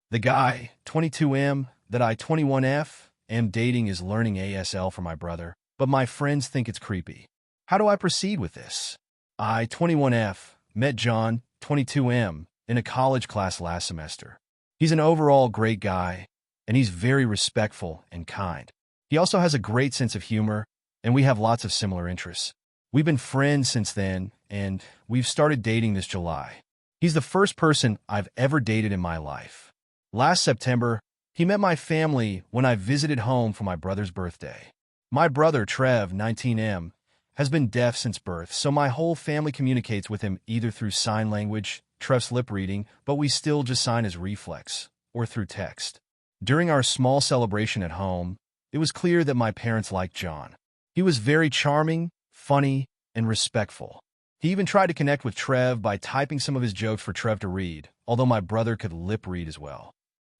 The guy, 22M, that I, 21F, am dating is learning ASL for my brother, but my friends think it's creepy. How do I proceed with this? I, 21F, met John, 22M, in a college class last semester. He's an overall great guy, and he's very respectful and kind. He also has a great sense of humor, and we have lots of similar interests. We've been friends since then, and we've started dating this July. He's the first person I've ever dated in my life. Last September, he met my family when I visited home for my brother's birthday. My brother, Trev, 19M, has been deaf since birth, so my whole family communicates with him either through sign language, Trev's lip reading, but we still just sign as reflex, or through text. During our small celebration at home, it was clear that my parents liked John. He was very charming, funny, and respectful. He even tried to connect with Trev by typing some of his jokes for Trev to read, although my brother could lip read as well.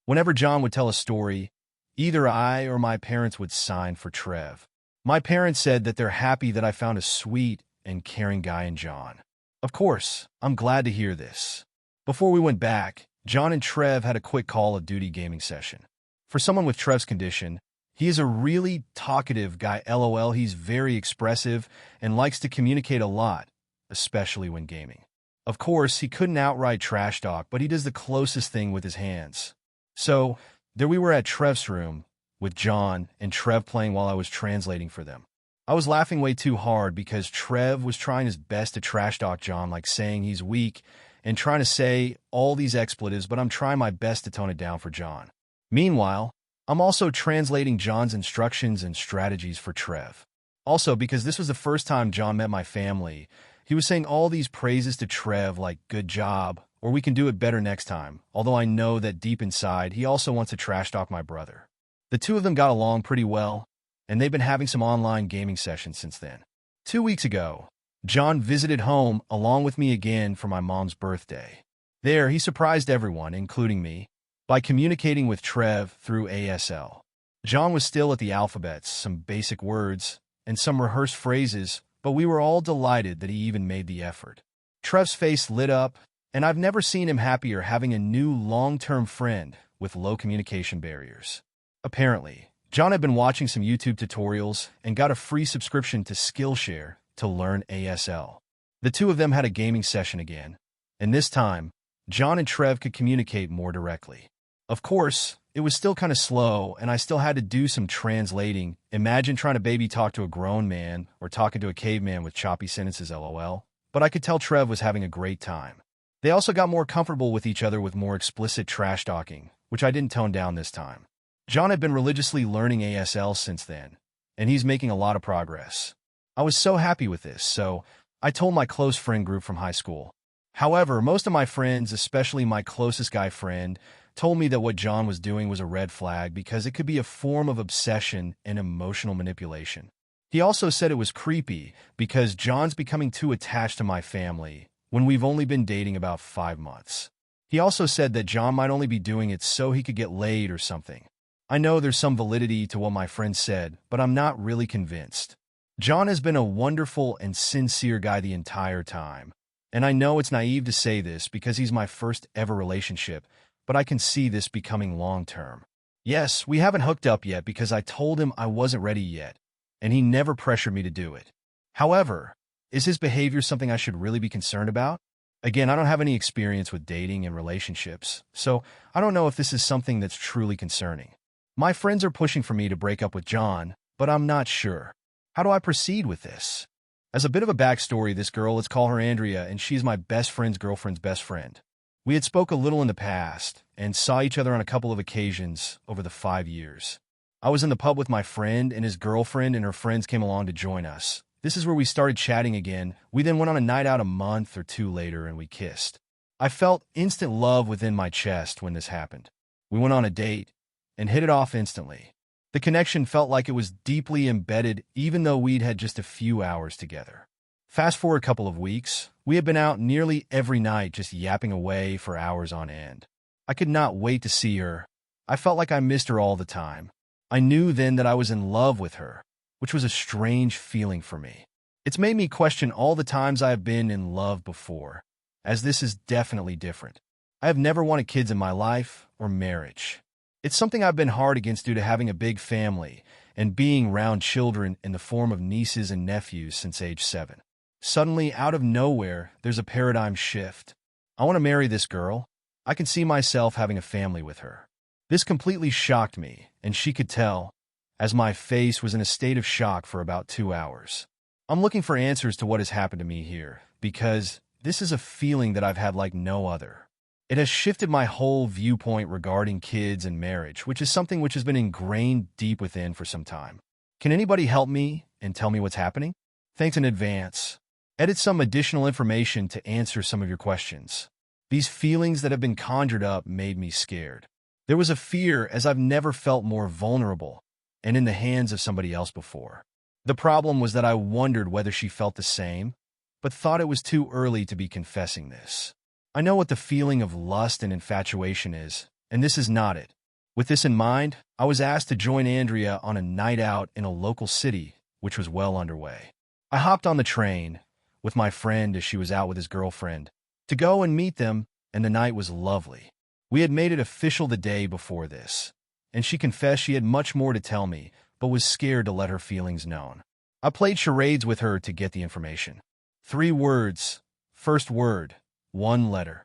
Whenever John would tell a story, either I or my parents would sign for Trev. My parents said that they're happy that I found a sweet and caring guy in John. Of course, I'm glad to hear this. Before we went back, John and Trev had a quick Call of Duty gaming session. For someone with Trev's condition, he is a really talkative guy. LOL, he's very expressive and likes to communicate a lot, especially when gaming. Of course, he couldn't outright trash talk, but he does the closest thing with his hands. So, there we were at Trev's room, with John and Trev playing while I was translating for them. I was laughing way too hard because Trev was trying his best to trash talk John, like saying he's weak and trying to say all these expletives, but I'm trying my best to tone it down for John. Meanwhile, I'm also translating John's instructions and strategies for Trev. Also, because this was the first time John met my family, he was saying all these praises to Trev like, good job, or we can do it better next time, although I know that deep inside, he also wants to trash talk my brother. The two of them got along pretty well, and they've been having some online gaming sessions since then. 2 weeks ago, John visited home along with me again for my mom's birthday. There, he surprised everyone, including me, by communicating with Trev through ASL. John was still at the alphabets, some basic words, and some rehearsed phrases, but we were all delighted that he even made the effort. Trev's face lit up, and I've never seen him happier having a new long-term friend with low communication barriers. Apparently, John had been watching some YouTube tutorials and got a free subscription to Skillshare to learn ASL. The two of them had a gaming session again, and this time, John and Trev could communicate more directly. Of course, it was still kind of slow, and I still had to do some translating. Imagine trying to baby talk to a grown man or talking to a caveman with choppy sentences, LOL. But I could tell Trev was having a great time. They also got more comfortable with each other with more explicit trash talking, which I didn't tone down this time. John had been religiously learning ASL since then, and he's making a lot of progress. I was so happy with this, so I told my close friend group from high school. However, most of my friends, especially my closest guy friend, told me that what John was doing was a red flag because it could be a form of obsession and emotional manipulation. He also said it was creepy because John's becoming too attached to my family when we've only been dating about 5 months. He also said that John might only be doing it so he could get laid or something. I know there's some validity to what my friend said, but I'm not really convinced. John has been a wonderful and sincere guy the entire time. And I know it's naive to say this because he's my first ever relationship, but I can see this becoming long-term. Yes, we haven't hooked up yet because I told him I wasn't ready yet, and he never pressured me to do it. However, is his behavior something I should really be concerned about? Again, I don't have any experience with dating and relationships, so I don't know if this is something that's truly concerning. My friends are pushing for me to break up with John, but I'm not sure. How do I proceed with this? As a bit of a backstory, this girl, let's call her Andrea, and she's my best friend's girlfriend's best friend. We had spoke a little in the past and saw each other on a couple of occasions over the 5 years. I was in the pub with my friend, and his girlfriend and her friends came along to join us. This is where we started chatting again. We then went on a night out a month or two later, and we kissed. I felt instant love within my chest when this happened. We went on a date and hit it off instantly. The connection felt like it was deeply embedded even though we'd had just a few hours together. Fast forward a couple of weeks, we had been out nearly every night just yapping away for hours on end. I could not wait to see her. I felt like I missed her all the time. I knew then that I was in love with her, which was a strange feeling for me. It's made me question all the times I have been in love before, as this is definitely different. I have never wanted kids in my life or marriage. It's something I've been hard against due to having a big family and being around children in the form of nieces and nephews since age 7. Suddenly, out of nowhere, there's a paradigm shift. I want to marry this girl. I can see myself having a family with her. This completely shocked me, and she could tell, as my face was in a state of shock for about 2 hours. I'm looking for answers to what has happened to me here, because this is a feeling that I've had like no other. It has shifted my whole viewpoint regarding kids and marriage, which is something which has been ingrained deep within for some time. Can anybody help me and tell me what's happening? Thanks in advance. Edit some additional information to answer some of your questions. These feelings that have been conjured up made me scared. There was a fear as I've never felt more vulnerable and in the hands of somebody else before. The problem was that I wondered whether she felt the same, but thought it was too early to be confessing this. I know what the feeling of lust and infatuation is, and this is not it. With this in mind, I was asked to join Andrea on a night out in a local city, which was well underway. I hopped on the train with my friend as she was out with his girlfriend to go and meet them, and the night was lovely. We had made it official the day before this, and she confessed she had much more to tell me, but was scared to let her feelings known. I played charades with her to get the information. 3 words. First word, 1 letter.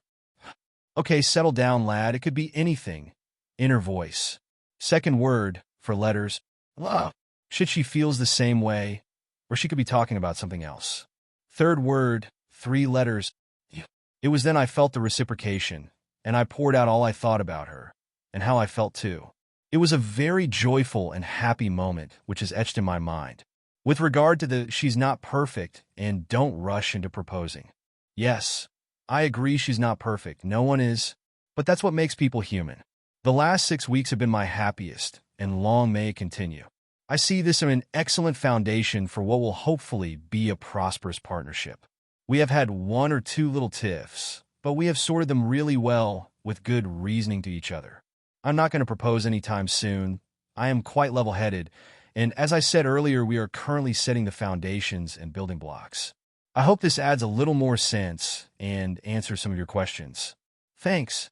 Okay, settle down, lad. It could be anything. Inner voice. Second word, for letters. Love. Shit, she feels the same way, or she could be talking about something else. Third word, 3 letters. It was then I felt the reciprocation, and I poured out all I thought about her, and how I felt too. It was a very joyful and happy moment, which is etched in my mind. With regard to the she's not perfect and don't rush into proposing. Yes, I agree she's not perfect. No one is, but that's what makes people human. The last 6 weeks have been my happiest, and long may it continue. I see this as an excellent foundation for what will hopefully be a prosperous partnership. We have had 1 or 2 little tiffs, but we have sorted them really well with good reasoning to each other. I'm not going to propose anytime soon. I am quite level-headed, and as I said earlier, we are currently setting the foundations and building blocks. I hope this adds a little more sense and answers some of your questions. Thanks.